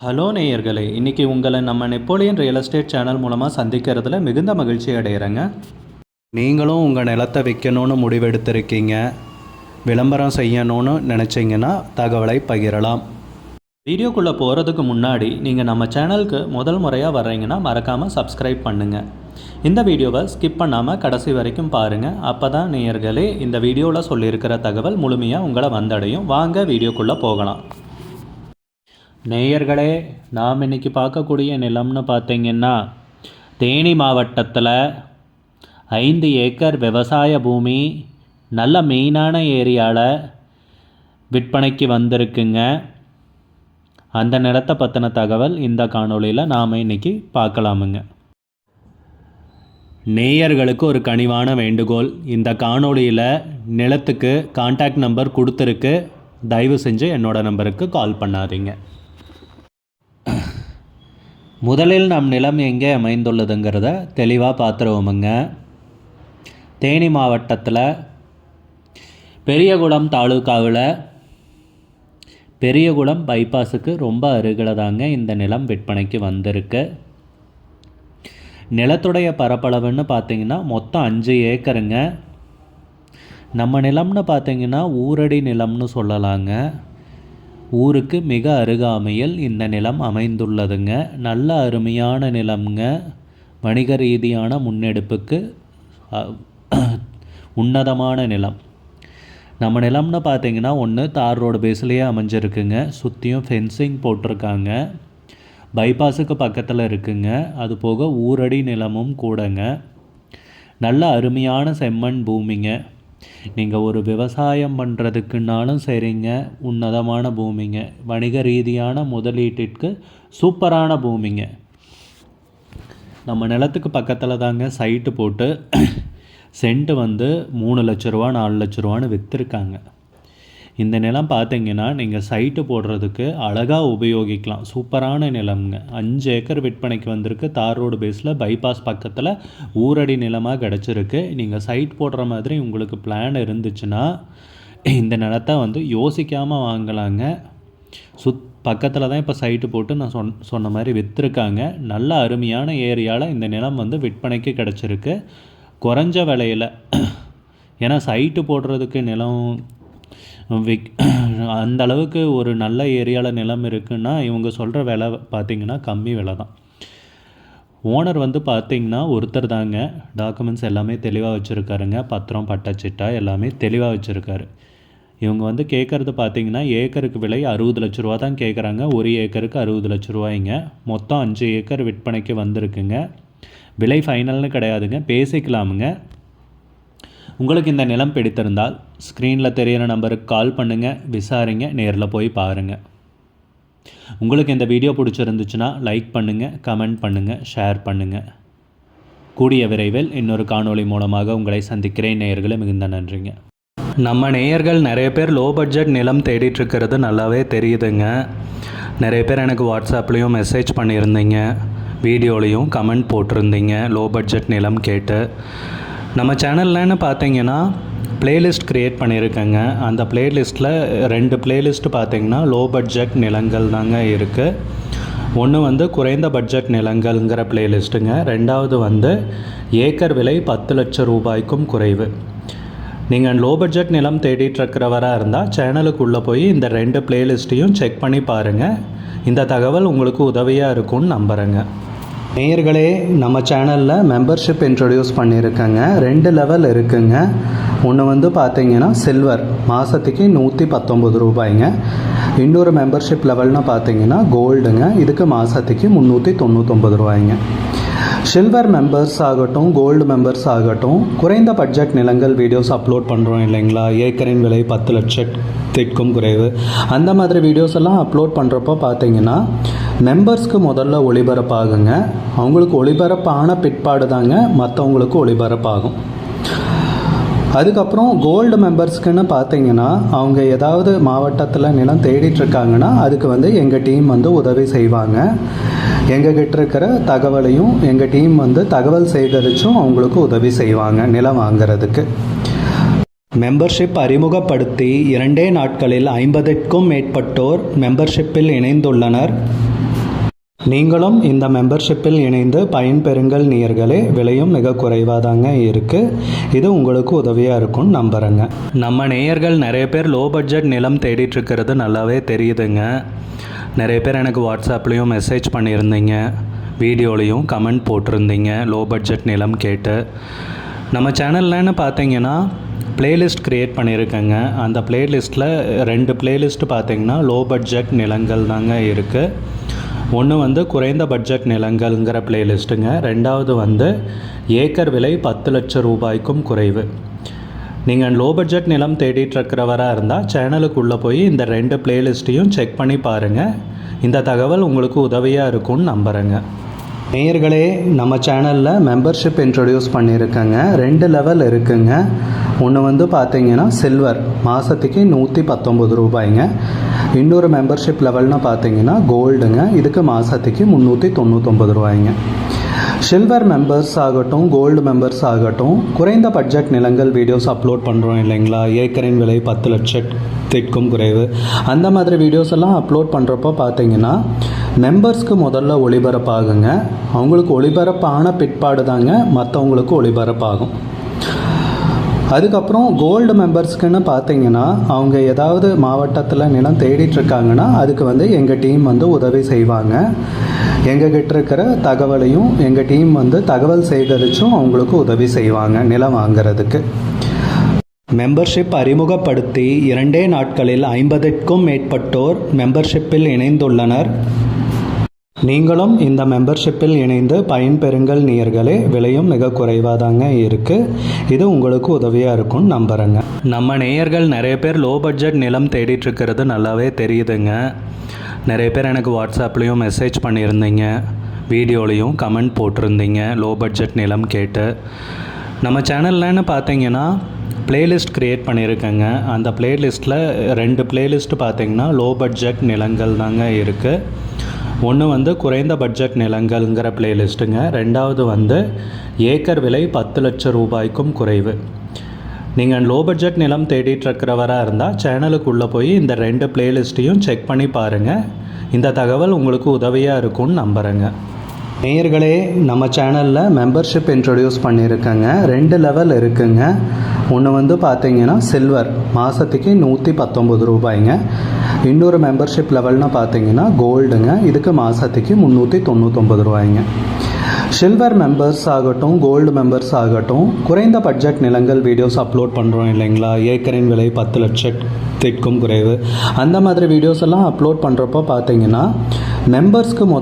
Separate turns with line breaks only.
Hello நேயர்களே, இன்றைக்கி உங்களை நம்ம நெப்போலியன் ரியல் எஸ்டேட் சேனல் மூலமாக சந்திக்கிறதுல மிகுந்த மகிழ்ச்சி அடைகிறேங்க. நீங்களும் உங்கள் நிலத்தை விற்கணும்னு முடிவெடுத்திருக்கீங்க, விளம்பரம் செய்யணும்னு நினச்சிங்கன்னா தகவலை பகிரலாம். வீடியோக்குள்ளே போகிறதுக்கு முன்னாடி நீங்கள் நம்ம சேனலுக்கு முதல் முறையாக வர்றீங்கன்னா மறக்காமல் சப்ஸ்கிரைப் பண்ணுங்கள். இந்த வீடியோவை ஸ்கிப் பண்ணாமல் கடைசி வரைக்கும் பாருங்கள். அப்போ தான் நேயர்களே இந்த வீடியோவில் சொல்லியிருக்கிற தகவல் முழுமையாக உங்களை வந்தடையும். வாங்க வீடியோக்குள்ளே போகலாம். நேயர்களே, நாம் இன்றைக்கி பார்க்கக்கூடிய நிலம்னு பார்த்திங்கன்னா தேனி மாவட்டத்தில் 5 ஏக்கர் விவசாய பூமி நல்ல மெயினான ஏரியாவில் விற்பனைக்கு வந்திருக்குங்க. அந்த நிலத்தை பற்றின தகவல் இந்த காணொளியில் நாம் இன்றைக்கி பார்க்கலாமுங்க. நேயர்களுக்கு ஒரு கனிவான வேண்டுகோள், இந்த காணொளியில் நிலத்துக்கு கான்டாக்ட் நம்பர் கொடுத்துருக்கு, தயவு செஞ்சு என்னோடய நம்பருக்கு கால் பண்ணாதீங்க. முதலில் நம் நிலம் எங்கே அமைந்துள்ளதுங்கிறத தெளிவாக பார்த்துருவோமுங்க. தேனி மாவட்டத்தில் பெரியகுளம் தாலுக்காவில் பெரியகுளம் பைபாஸுக்கு ரொம்ப அருகில் தாங்க இந்த நிலம் விற்பனைக்கு வந்திருக்கு. நிலத்துடைய பரப்பளவுன்னு பார்த்திங்கன்னா மொத்தம் 5 ஏக்கருங்க. நம்ம நிலம்னு பார்த்திங்கன்னா ஊரடி நிலம்னு சொல்லலாங்க. ஊருக்கு மிக அருகாமையில் இந்த நிலம் அமைந்துள்ளதுங்க. நல்ல அருமையான நிலம்ங்க. வணிக ரீதியான முன்னெடுப்புக்கு உன்னதமான நிலம். நம்ம நிலம்னு பார்த்திங்கன்னா ஒன்று தார் ரோடு பேஸ்லேயே அமைஞ்சிருக்குங்க. சுற்றியும் ஃபென்சிங் போட்டிருக்காங்க. பைபாஸுக்கு பக்கத்தில் இருக்குங்க. அது போக ஊரடி நிலமும் கூடங்க. நல்ல அருமையான செம்மண் பூமிங்க. நீங்கள் ஒரு விவசாயம் பண்ணுறதுக்குன்னாலும் சரிங்க, உன்னதமான பூமிங்க. வணிக ரீதியான முதலீட்டிற்கு சூப்பரான பூமிங்க. நம்ம நிலத்துக்கு பக்கத்தில் தாங்க சைட்டு போட்டு சென்ட்டு 3 லட்ச ரூபா 4 லட்ச ரூபான்னு விற்றுருக்காங்க. இந்த நிலம் பார்த்திங்கன்னா நீங்கள் சைட்டு போடுறதுக்கு அழகாக உபயோகிக்கலாம். சூப்பரான நிலம்ங்க. 5 ஏக்கர் விற்பனைக்கு வந்திருக்கு. தார் ரோடு பேஸில் பைபாஸ் பக்கத்தில் ஊரடி நிலமாக கிடச்சிருக்கு. நீங்கள் சைட் போடுற மாதிரி உங்களுக்கு பிளான் இருந்துச்சுன்னா இந்த நிலத்தை யோசிக்காமல் வாங்கலாங்க. பக்கத்தில் தான் இப்போ சைட்டு போட்டு நான் சொன்ன மாதிரி விற்றுருக்காங்க. நல்ல அருமையான ஏரியாவில் இந்த நிலம் விற்பனைக்கு கிடச்சிருக்கு. குறைஞ்ச விலையில். ஏன்னா சைட்டு போடுறதுக்கு நிலம் அந்த அளவுக்கு ஒரு நல்ல ஏரியாவில் நிலம் இருக்குன்னா இவங்க சொல்கிற விலை பார்த்திங்கன்னா கம்மி விலை தான். ஓனர் பார்த்திங்கன்னா ஒருத்தர் தாங்க. டாக்குமெண்ட்ஸ் எல்லாமே தெளிவாக வச்சுருக்காருங்க. பத்திரம் பட்டச்சிட்டா எல்லாமே தெளிவாக வச்சுருக்காரு. இவங்க கேட்குறது பார்த்திங்கன்னா ஏக்கருக்கு விலை 60 லட்ச ரூபா தான் கேட்குறாங்க. ஒரு ஏக்கருக்கு 60 லட்ச ரூபாய்ங்க. மொத்தம் 5 ஏக்கர் விற்பனைக்கு வந்திருக்குங்க. விலை ஃபைனல்னு கிடையாதுங்க, பேசிக்கலாமுங்க. உங்களுக்கு இந்த நிலம் பிடித்திருந்தால் ஸ்க்ரீனில் தெரிகிற நம்பருக்கு கால் பண்ணுங்கள், விசாரிங்க, நேரில் போய் பாருங்கள். உங்களுக்கு இந்த வீடியோ பிடிச்சிருந்துச்சுன்னா லைக் பண்ணுங்கள், கமெண்ட் பண்ணுங்கள், ஷேர் பண்ணுங்கள். கூடிய விரைவில் இன்னொரு காணொளி மூலமாக உங்களை சந்திக்கிறேன். நேயர்களே, மிகுந்த நன்றிங்க. நம்ம நேயர்கள் நிறைய பேர் லோ பட்ஜெட் நிலம் தேடிட்டுருக்கிறது நல்லாவே தெரியுதுங்க. நிறைய பேர் எனக்கு வாட்ஸ்அப்லேயும் மெசேஜ் பண்ணியிருந்தீங்க, வீடியோலையும் கமெண்ட் போட்டிருந்தீங்க லோ பட்ஜெட் நிலம் கேட்டு. நம்ம சேனல்லன்னு பார்த்தீங்கன்னா ப்ளேலிஸ்ட் க்ரியேட் பண்ணியிருக்கேங்க. அந்த ப்ளேலிஸ்ட்டில் 2 ப்ளேலிஸ்ட்டு பார்த்திங்கன்னா லோ பட்ஜெட் நிலங்கள் தாங்க இருக்குது. ஒன்று குறைந்த பட்ஜெட் நிலங்கள்ங்கிற ப்ளேலிஸ்ட்டுங்க. ரெண்டாவது ஏக்கர் விலை 10 லட்சம் ரூபாய்க்கும் குறைவு. நீங்கள் லோ பட்ஜெட் நிலம் தேடிட்டுருக்கிறவராக இருந்தால் சேனலுக்குள்ளே போய் இந்த 2 ப்ளேலிஸ்ட்டையும் செக் பண்ணி பாருங்கள். இந்த தகவல் உங்களுக்கு உதவியாக இருக்கும்னு நம்புகிறேங்க. நேயர்களே, நம்ம சேனலில் மெம்பர்ஷிப் இன்ட்ரடியூஸ் பண்ணியிருக்கேங்க. 2 லெவல் இருக்குங்க. ஒன்று பார்த்திங்கன்னா சில்வர், மாதத்துக்கு 119 ரூபாய்ங்க. இன்னொரு மெம்பர்ஷிப் லெவல்னு பார்த்திங்கன்னா கோல்டுங்க. இதுக்கு மாதத்துக்கு 399 ரூபாய்ங்க. சில்வர் மெம்பர்ஸ் ஆகட்டும், கோல்டு மெம்பர்ஸ் ஆகட்டும், குறைந்த பட்ஜெட் நிலங்கள் வீடியோஸ் அப்லோட் பண்ணுறோம் இல்லைங்களா, ஏக்கரின் விலை 10 லட்சத்திற்கும் குறைவு, அந்த மாதிரி வீடியோஸ் எல்லாம் அப்லோட் பண்ணுறப்போ பார்த்திங்கன்னா மெம்பர்ஸ்க்கு முதல்ல ஒளிபரப்பாகுங்க. அவங்களுக்கு ஒளிபரப்பான பிற்பாடு தாங்க மற்றவங்களுக்கு ஒளிபரப்பாகும். அதுக்கப்புறம் கோல்டு மெம்பர்ஸ்க்குன்னு பார்த்தீங்கன்னா அவங்க ஏதாவது மாவட்டத்தில் நிலம் தேடிட்டுருக்காங்கன்னா அதுக்கு எங்கள் டீம் உதவி செய்வாங்க. எங்ககிட்ட இருக்கிற தகவலையும் எங்கள் டீம் தகவல் சேகரித்தும் அவங்களுக்கு உதவி செய்வாங்க நிலம் வாங்கிறதுக்கு. மெம்பர்ஷிப் அறிமுகப்படுத்தி 2 நாட்களில் 50க்கும் மேற்பட்டோர் மெம்பர்ஷிப்பில் இணைந்துள்ளனர். நீங்களும் இந்த மெம்பர்ஷிப்பில் இணைந்து பயன்பெறுங்கள் நேயர்களே. விலையும் மிக குறைவாதாங்க இருக்குது. இது உங்களுக்கு உதவியாக இருக்கும்னு நம்புகிறேங்க. நம்ம நேயர்கள் நிறைய பேர் லோ பட்ஜெட் நிலம் தேடிட்டுருக்கிறது நல்லாவே தெரியுதுங்க. நிறைய பேர் எனக்கு வாட்ஸ்அப்லேயும் மெசேஜ் பண்ணியிருந்தீங்க, வீடியோலையும் கமெண்ட் போட்டிருந்தீங்க லோ பட்ஜெட் நிலம் கேட்டு. நம்ம சேனல்லன்னு பார்த்தீங்கன்னா பிளேலிஸ்ட் க்ரியேட் பண்ணியிருக்கேங்க. அந்த பிளேலிஸ்ட்டில் 2 பிளேலிஸ்ட்டு பார்த்தீங்கன்னா லோ பட்ஜெட் நிலங்கள் தாங்க இருக்குது. ஒன்று வந்து குறைந்த பட்ஜெட் நிலங்கள்ங்கிற பிளேலிஸ்ட்டுங்க. ரெண்டாவது வந்து ஏக்கர் விலை 10 லட்சம் ரூபாய்க்கும் குறைவு. நீங்கள் லோ பட்ஜெட் நிலம் தேடிட்டுருக்கிறவராக இருந்தால் சேனலுக்குள்ளே போய் இந்த 2 பிளேலிஸ்ட்டையும் செக் பண்ணி பாருங்கள். இந்த தகவல் உங்களுக்கு உதவியாக இருக்கும்னு நம்புகிறேங்க. நேயர்களே, நம்ம சேனலில் மெம்பர்ஷிப் இன்ட்ரடியூஸ் பண்ணியிருக்கேங்க. 2 லெவல் இருக்குங்க. ஒன்று வந்து பார்த்தீங்கன்னா சில்வர், மாதத்துக்கு 119 ரூபாய்ங்க. இன்னொரு மெம்பர்ஷிப் லெவல்னு பார்த்தீங்கன்னா கோல்டுங்க, இதுக்கு மாதத்துக்கு 399 ரூபாய்ங்க. சில்வர் மெம்பர்ஸ் ஆகட்டும், கோல்டு மெம்பர்ஸ் ஆகட்டும், குறைந்த பட்ஜெட் நிலங்கள் வீடியோஸ் அப்லோட் பண்ணுறோம் இல்லைங்களா, ஏக்கரின் விலை 10 லட்சத்திற்கும் குறைவு, அந்த மாதிரி வீடியோஸ் எல்லாம் அப்லோட் பண்ணுறப்போ பார்த்தீங்கன்னா மெம்பர்ஸ்க்கு முதல்ல ஒளிபரப்பாகுங்க. அவங்களுக்கு ஒளிபரப்பான பிற்பாடு தாங்க மற்றவங்களுக்கு ஒளிபரப்பாகும். அதுக்கப்புறம் கோல்டு மெம்பர்ஸ்க்குன்னு பார்த்தீங்கன்னா அவங்க ஏதாவது மாவட்டத்தில் நிலம் தேடிட்டுருக்காங்கன்னா அதுக்கு வந்து எங்கள் டீம் வந்து உதவி செய்வாங்க. எங்ககிட்ட இருக்கிற தகவலையும் எங்கள் டீம் வந்து தகவல் சேகரித்தும் அவங்களுக்கு உதவி செய்வாங்க நிலம் வாங்கிறதுக்கு. மெம்பர்ஷிப் அறிமுகப்படுத்தி 2 நாட்களில் 50க்கும் மேற்பட்டோர் மெம்பர்ஷிப்பில் இணைந்துள்ளனர். நீங்களும் இந்த மெம்பர்ஷிப்பில் இணைந்து பயன்பெறுங்கள் நேயர்களே. விலையும் மிக குறைவாதாங்க இருக்குது. இது உங்களுக்கு உதவியாக இருக்கும்னு நம்புகிறேங்க. நம்ம நேயர்கள் நிறைய பேர் லோ பட்ஜெட் நிலம் தேடிட்டுருக்கிறது நல்லாவே தெரியுதுங்க. நிறைய பேர் எனக்கு வாட்ஸ்அப்லேயும் மெசேஜ் பண்ணியிருந்தீங்க, வீடியோலையும் கமெண்ட் போட்டிருந்தீங்க லோ பட்ஜெட் நிலம் கேட்டு. நம்ம சேனல்லன்னு பார்த்தீங்கன்னா பிளேலிஸ்ட் க்ரியேட் பண்ணியிருக்கேங்க. அந்த பிளேலிஸ்ட்டில் 2 பிளேலிஸ்ட்டு பார்த்தீங்கன்னா லோ பட்ஜெட் நிலங்கள் தாங்க இருக்குது. ஒன்று வந்து குறைந்த பட்ஜெட் நிலங்கள்ங்கிற பிளேலிஸ்ட்டுங்க. ரெண்டாவது வந்து ஏக்கர் விலை 10 லட்சம் ரூபாய்க்கும் குறைவு. நீங்கள் லோ பட்ஜெட் நிலம் தேடிட்டுருக்கிறவராக இருந்தால் சேனலுக்குள்ளே போய் இந்த 2 பிளேலிஸ்ட்டையும் செக் பண்ணி பாருங்கள். இந்த தகவல் உங்களுக்கு உதவியாக இருக்கும்னு நம்புகிறேங்க. நேயர்களே, நம்ம சேனலில் மெம்பர்ஷிப் இன்ட்ரடியூஸ் பண்ணியிருக்கேங்க. 2 லெவல் இருக்குங்க. ஒன்று வந்து பார்த்தீங்கன்னா சில்வர், மாதத்துக்கு 119 ரூபாய்ங்க. இன்னொரு மெம்பர்ஷிப் லெவல்னு பார்த்தீங்கன்னா கோல்டுங்க, இதுக்கு மாதத்துக்கு 399 ரூபாய்ங்க. சில்வர் மெம்பர்ஸ் ஆகட்டும், கோல்டு மெம்பர்ஸ் ஆகட்டும், குறைந்த பட்ஜெட் நிலங்கள் வீடியோஸ் அப்லோட் பண்ணுறோம் இல்லைங்களா, ஏக்கரின் விலை 10 லட்சத்திற்கும் குறைவு, அந்த மாதிரி வீடியோஸ் எல்லாம் அப்லோட் பண்ணுறப்போ பார்த்தீங்கன்னா மெம்பர்ஸ்க்கு முதல்